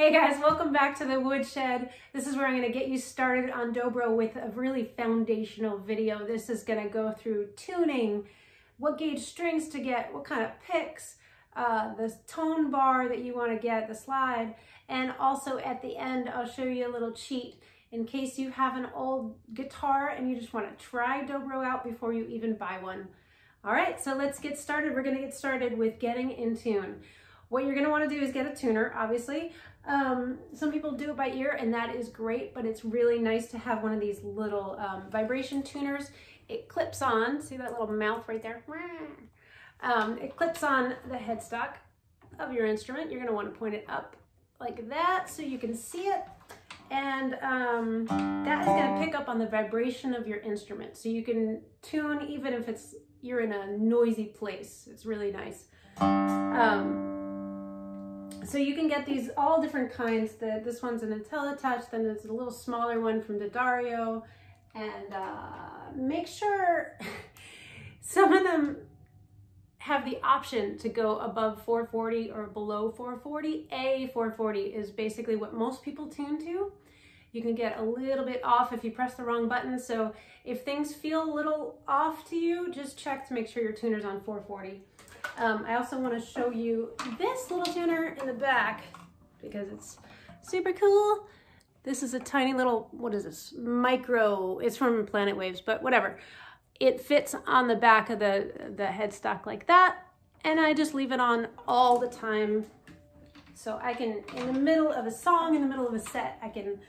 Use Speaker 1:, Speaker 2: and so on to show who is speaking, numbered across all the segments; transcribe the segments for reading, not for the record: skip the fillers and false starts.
Speaker 1: Hey guys, welcome back to the Woodshed. This is where I'm going to get you started on Dobro with a really foundational video. This is going to go through tuning, what gauge strings to get, what kind of picks, the tone bar that you want to get, the slide, and also at the end I'll show you a little cheat in case you have an old guitar and you just want to try Dobro out before you even buy one. All right, so let's get started. We're going to get started with getting in tune. What you're going to want to do is get a tuner, obviously. Some people do it by ear, and that is great, but it's really nice to have one of these little vibration tuners. It clips on, see that little mouth right there? It clips on the headstock of your instrument. You're going to want to point it up like that so you can see it. And that is going to pick up on the vibration of your instrument. So you can tune even if you're in a noisy place. It's really nice. So you can get these all different kinds. This one's an IntelliTouch, then there's a little smaller one from Dobro. And make sure some of them have the option to go above 440 or below 440. 440 is basically what most people tune to. You can get a little bit off if you press the wrong button. So if things feel a little off to you, just check to make sure your tuner's on 440. I also want to show you this little tuner in the back because it's super cool. This is a tiny little, what is this? Micro, it's from Planet Waves, but whatever. It fits on the back of the headstock like that, and I just leave it on all the time. So I can, in the middle of a song, in the middle of a set, I can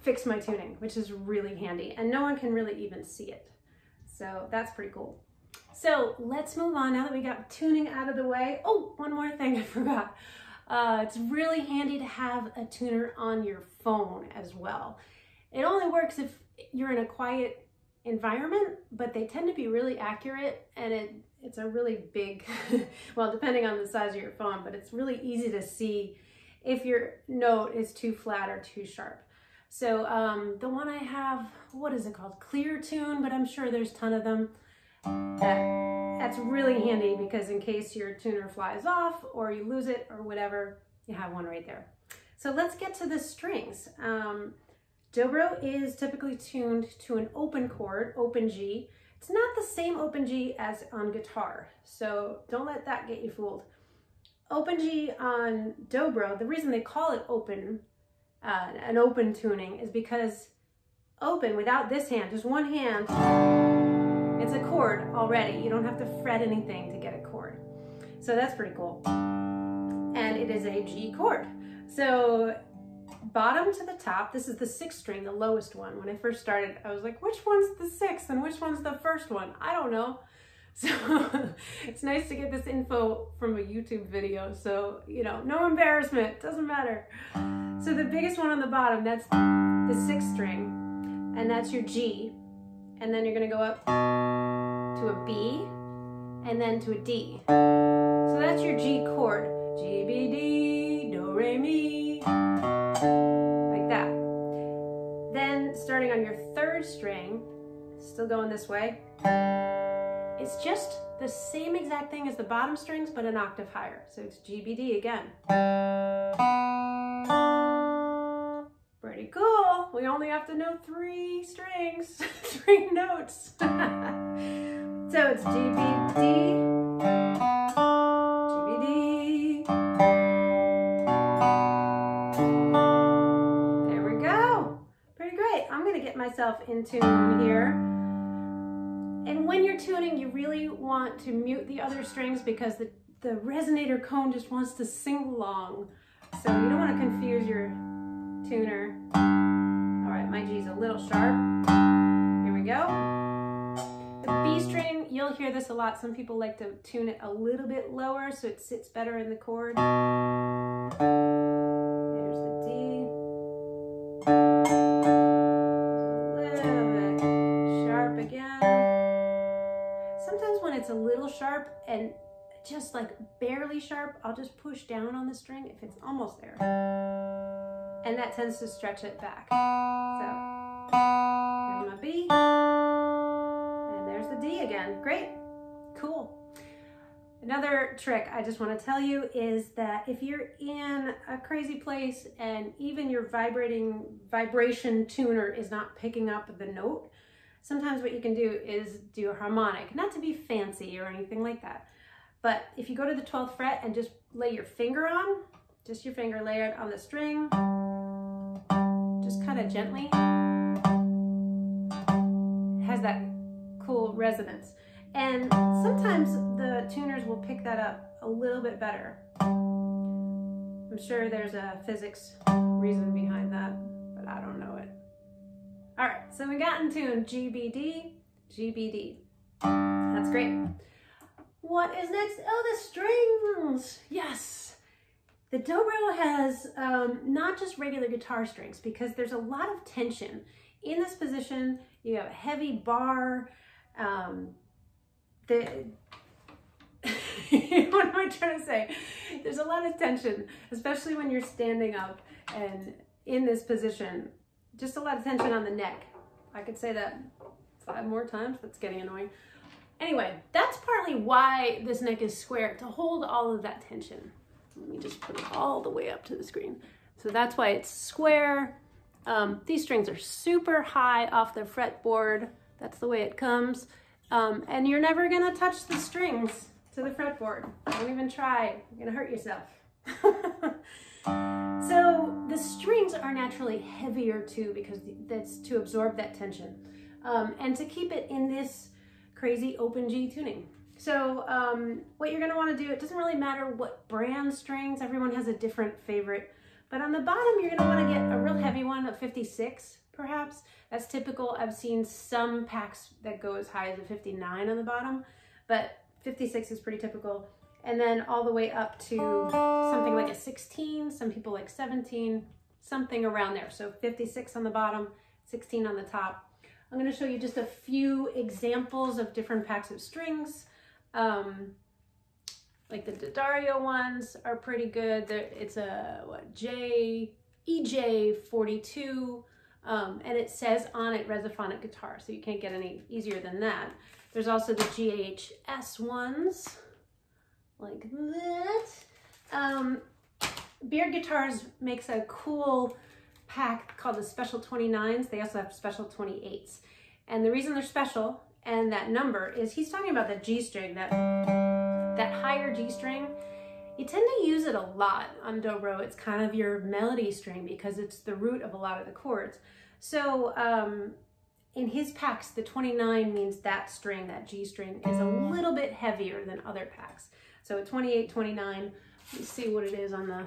Speaker 1: fix my tuning, which is really handy, and no one can really even see it. So that's pretty cool. So let's move on now that we got tuning out of the way. Oh, one more thing I forgot. It's really handy to have a tuner on your phone as well. It only works if you're in a quiet environment, but they tend to be really accurate, and it's a really big, well, depending on the size of your phone, but it's really easy to see if your note is too flat or too sharp. So the one I have, what is it called? Clear Tune, but I'm sure there's a ton of them. That's really handy because in case your tuner flies off or you lose it or whatever, you have one right there. So let's get to the strings. Dobro is typically tuned to an open chord, open G. It's not the same open G as on guitar, so don't let that get you fooled. Open G on Dobro, the reason they call it open, an open tuning, is because open without this hand, just one hand, it's a chord already. You don't have to fret anything to get a chord. So that's pretty cool. And it is a G chord. So bottom to the top, this is the 6th string, the lowest one. When I first started, I was like, which one's the 6th and which one's the first one? I don't know. So it's nice to get this info from a YouTube video. So, you know, no embarrassment, doesn't matter. So the biggest one on the bottom, that's the 6th string, and that's your G. And then you're gonna go up to a B, and then to a D. So that's your G chord. G, B, D, Do, Re, Mi, like that. Then starting on your 3rd string, still going this way, it's just the same exact thing as the bottom strings, but an octave higher. So it's G, B, D again. Pretty cool. We only have to know 3 strings, 3 notes. So it's G, B, D, G, B, D. There we go. Pretty great. I'm going to get myself in tune here. And when you're tuning, you really want to mute the other strings because the resonator cone just wants to sing along. So you don't want to confuse your tuner. All right, my G's a little sharp. Here we go. The B string, you'll hear this a lot. Some people like to tune it a little bit lower so it sits better in the chord. There's the D. A little bit sharp again. Sometimes when it's a little sharp and just like barely sharp, I'll just push down on the string if it's almost there. And that tends to stretch it back. So there's my B, and there's the D again. Great, cool. Another trick I just want to tell you is that if you're in a crazy place and even your vibration tuner is not picking up the note, sometimes what you can do is do a harmonic, not to be fancy or anything like that. But if you go to the 12th fret and just lay your finger on, just your finger, lay it on the string, just kind of gently, it has that cool resonance. And sometimes the tuners will pick that up a little bit better. I'm sure there's a physics reason behind that, but I don't know it. All right, so we got in tune, GBD, GBD. That's great. What is next? Oh, the strings. Yes. The Dobro has not just regular guitar strings, because there's a lot of tension. In this position, you have a heavy bar. What am I trying to say? There's a lot of tension, especially when you're standing up and in this position. Just a lot of tension on the neck. I could say that 5 more times. That's getting annoying. Anyway, that's partly why this neck is square, to hold all of that tension. Let me just put it all the way up to the screen. So that's why it's square. These strings are super high off the fretboard. That's the way it comes. And you're never gonna touch the strings to the fretboard. Don't even try, you're gonna hurt yourself. So the strings are naturally heavier too, because that's to absorb that tension. And to keep it in this crazy open G tuning. So what you're gonna wanna do, it doesn't really matter what brand strings, everyone has a different favorite, but on the bottom, you're gonna wanna get a real heavy one, a 56 perhaps. That's typical. I've seen some packs that go as high as a 59 on the bottom, but 56 is pretty typical. And then all the way up to something like a 16, some people like 17, something around there. So 56 on the bottom, 16 on the top. I'm going to show you just a few examples of different packs of strings. Like the D'Addario ones are pretty good. It's a EJ 42, and it says on it resophonic guitar, so you can't get any easier than that. There's also the GHS ones, like that. Beard Guitars makes a cool pack called the Special 29s. They also have Special 28s. And the reason they're special, and that number, is he's talking about the G string, that higher G string. You tend to use it a lot on Dobro. It's kind of your melody string because it's the root of a lot of the chords. So in his packs, the 29 means that string, that G string, is a little bit heavier than other packs. So a 28, 29, let's see what it is on the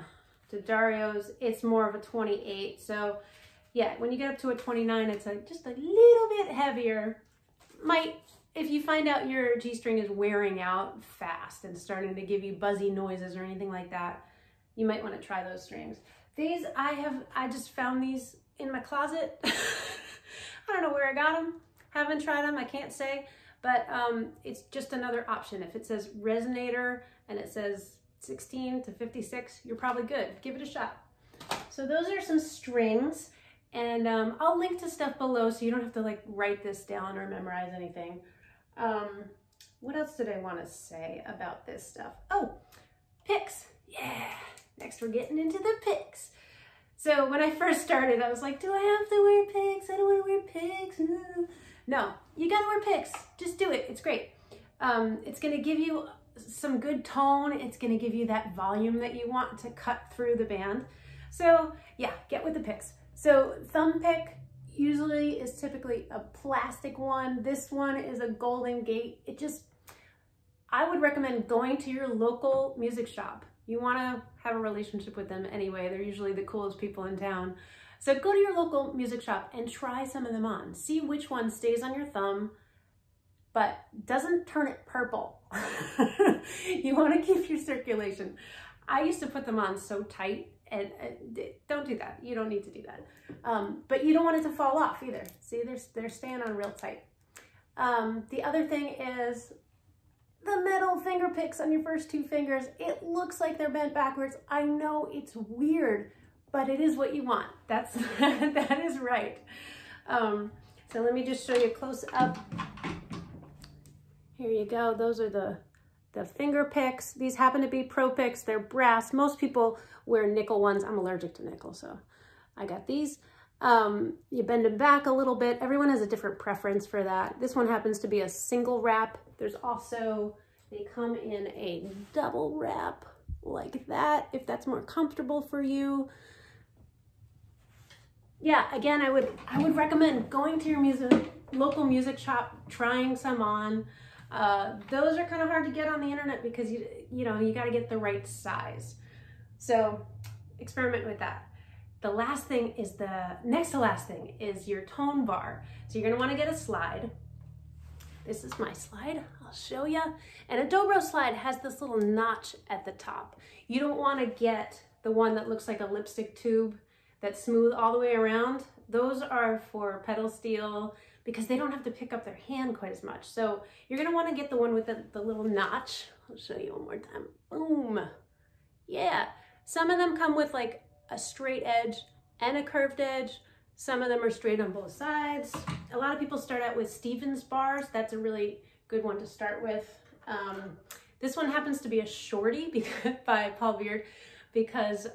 Speaker 1: D'Addario's. It's more of a 28. So yeah, when you get up to a 29, it's just a little bit heavier. If you find out your G string is wearing out fast and starting to give you buzzy noises or anything like that, you might want to try those strings. These, I just found these in my closet. I don't know where I got them. Haven't tried them, I can't say, but it's just another option. If it says Resonator and it says 16 to 56, you're probably good. Give it a shot. So those are some strings, and I'll link to stuff below so you don't have to like write this down or memorize anything. What else did I want to say about this stuff? Oh, picks. Yeah, next we're getting into the picks. So when I first started, I was like, do I have to wear picks? I don't want to wear picks. No, you gotta wear picks. Just do it. It's great. It's gonna give you some good tone. It's gonna give you that volume that you want to cut through the band. So yeah, get with the picks. So thumb pick usually is typically a plastic one. This one is a Golden Gate. I would recommend going to your local music shop. You want to have a relationship with them anyway. They're usually the coolest people in town. So go to your local music shop and try some of them on. See which one stays on your thumb, but doesn't turn it purple. You want to keep your circulation. I used to put them on so tight, and don't do that. You don't need to do that. But you don't want it to fall off either. See, they're staying on real tight. The other thing is the metal finger picks on your first 2 fingers. It looks like they're bent backwards. I know it's weird, but it is what you want. That is right. So let me just show you close up. Here you go. Those are the the finger picks. These happen to be pro picks. They're brass. Most people wear nickel ones. I'm allergic to nickel, so I got these. You bend them back a little bit. Everyone has a different preference for that. This one happens to be a single wrap. There's also, they come in a double wrap like that, if that's more comfortable for you. Yeah, again, I would recommend going to your local music shop, trying some on. Those are kind of hard to get on the internet because you got to get the right size. So experiment with that. The last thing is next to last thing is your tone bar. So you're going to want to get a slide. This is my slide. I'll show you. And a Dobro slide has this little notch at the top. You don't want to get the one that looks like a lipstick tube that's smooth all the way around. Those are for pedal steel because they don't have to pick up their hand quite as much. So you're going to want to get the one with the little notch. I'll show you one more time. Boom. Yeah. Some of them come with like a straight edge and a curved edge. Some of them are straight on both sides. A lot of people start out with Stevens bars. That's a really good one to start with. This one happens to be a shorty by Paul Beard because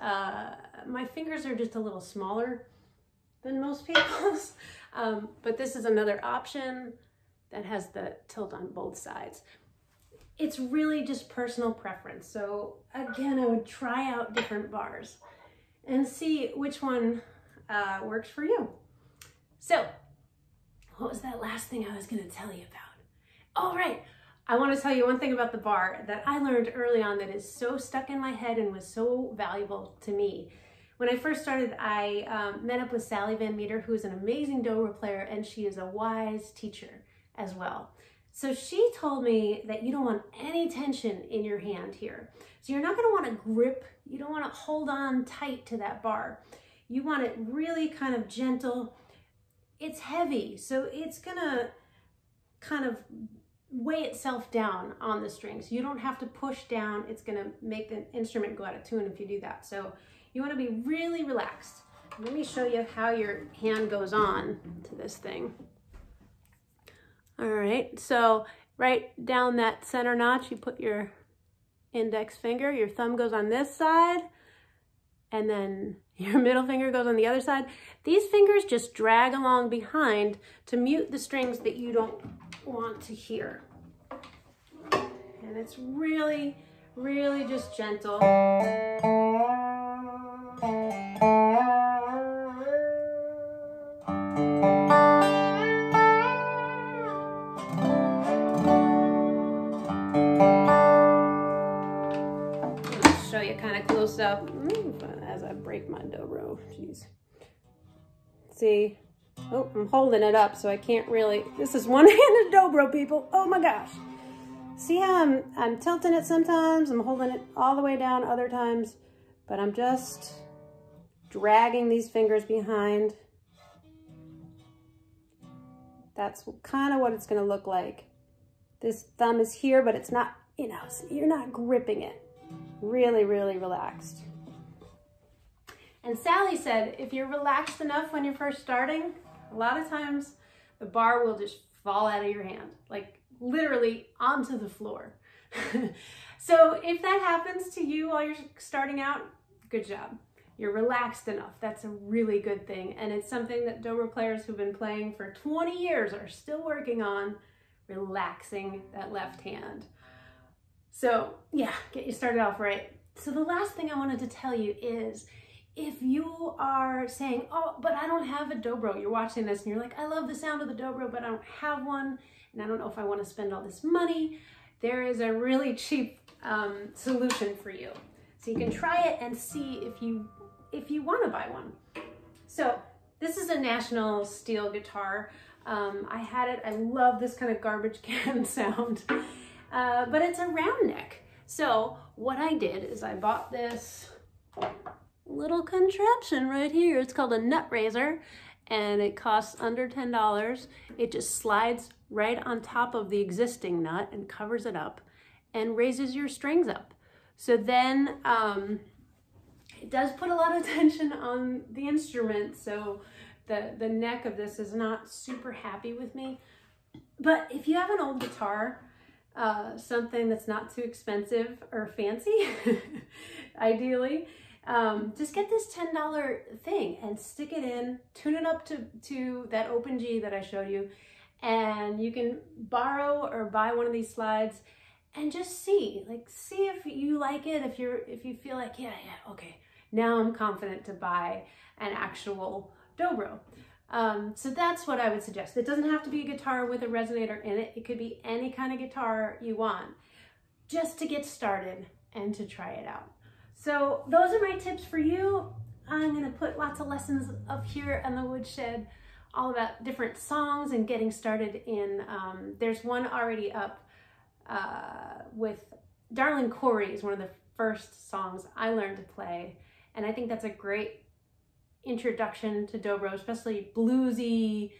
Speaker 1: my fingers are just a little smaller than most people's. But this is another option that has the tilt on both sides. It's really just personal preference. So again, I would try out different bars and see which one works for you. So what was that last thing I was going to tell you about? Oh, right. I want to tell you one thing about the bar that I learned early on that is so stuck in my head and was so valuable to me. When I first started, I met up with Sally Van Meter, who is an amazing Dobro player, and she is a wise teacher as well. So she told me that you don't want any tension in your hand here. So you're not going to want to grip. You don't want to hold on tight to that bar. You want it really kind of gentle. It's heavy, so it's going to kind of weigh itself down on the strings. You don't have to push down. It's going to make the instrument go out of tune if you do that. So you want to be really relaxed. Let me show you how your hand goes on to this thing. All right, so right down that center notch, you put your index finger, your thumb goes on this side, and then your middle finger goes on the other side. These fingers just drag along behind to mute the strings that you don't want to hear. And it's really, really just gentle. Show you kind of close up as I break my Dobro. Jeez. See? Oh, I'm holding it up so I can't really. This is one-handed Dobro, people. Oh my gosh. See how I'm tilting it sometimes? I'm holding it all the way down other times, but I'm just dragging these fingers behind. That's kind of what it's going to look like. This thumb is here, but it's not, you're not gripping it. Really, really relaxed. And Sally said, if you're relaxed enough when you're first starting, a lot of times the bar will just fall out of your hand, like literally onto the floor. So if that happens to you while you're starting out, good job. You're relaxed enough. That's a really good thing. And it's something that Dobro players who've been playing for 20 years are still working on, relaxing that left hand. So yeah, get you started off right. So the last thing I wanted to tell you is, if you are saying, oh, but I don't have a Dobro, you're watching this and you're like, I love the sound of the Dobro, but I don't have one, and I don't know if I want to spend all this money, there is a really cheap solution for you. So you can try it and see if you want to buy one. So this is a National steel guitar. I had it. I love this kind of garbage can sound. But it's a round neck. So what I did is I bought this little contraption right here. It's called a nut raiser, and it costs under $10. It just slides right on top of the existing nut and covers it up and raises your strings up. So then it does put a lot of tension on the instrument, so the neck of this is not super happy with me. But if you have an old guitar something that's not too expensive or fancy, ideally. Just get this $10 thing and stick it in, tune it up to that open G that I showed you, and you can borrow or buy one of these slides and just see if you like it, if you feel like, yeah, okay, now I'm confident to buy an actual Dobro. So that's what I would suggest. It doesn't have to be a guitar with a resonator in it. It could be any kind of guitar you want, just to get started and to try it out. So those are my tips for you. I'm gonna put lots of lessons up here on the woodshed, all about different songs and getting started in, there's one already up with Darlin' Corey is one of the first songs I learned to play. And I think that's a great introduction to Dobro, especially bluesy,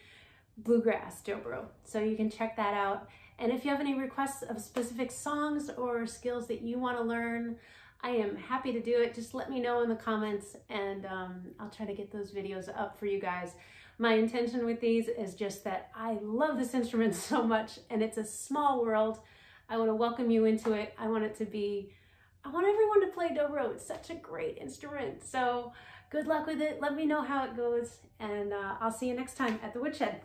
Speaker 1: bluegrass Dobro. So you can check that out. And if you have any requests of specific songs or skills that you want to learn, I am happy to do it. Just let me know in the comments, and I'll try to get those videos up for you guys. My intention with these is just that I love this instrument so much, and it's a small world. I want to welcome you into it. I want everyone to play Dobro. It's such a great instrument. So good luck with it. Let me know how it goes, and I'll see you next time at the woodshed.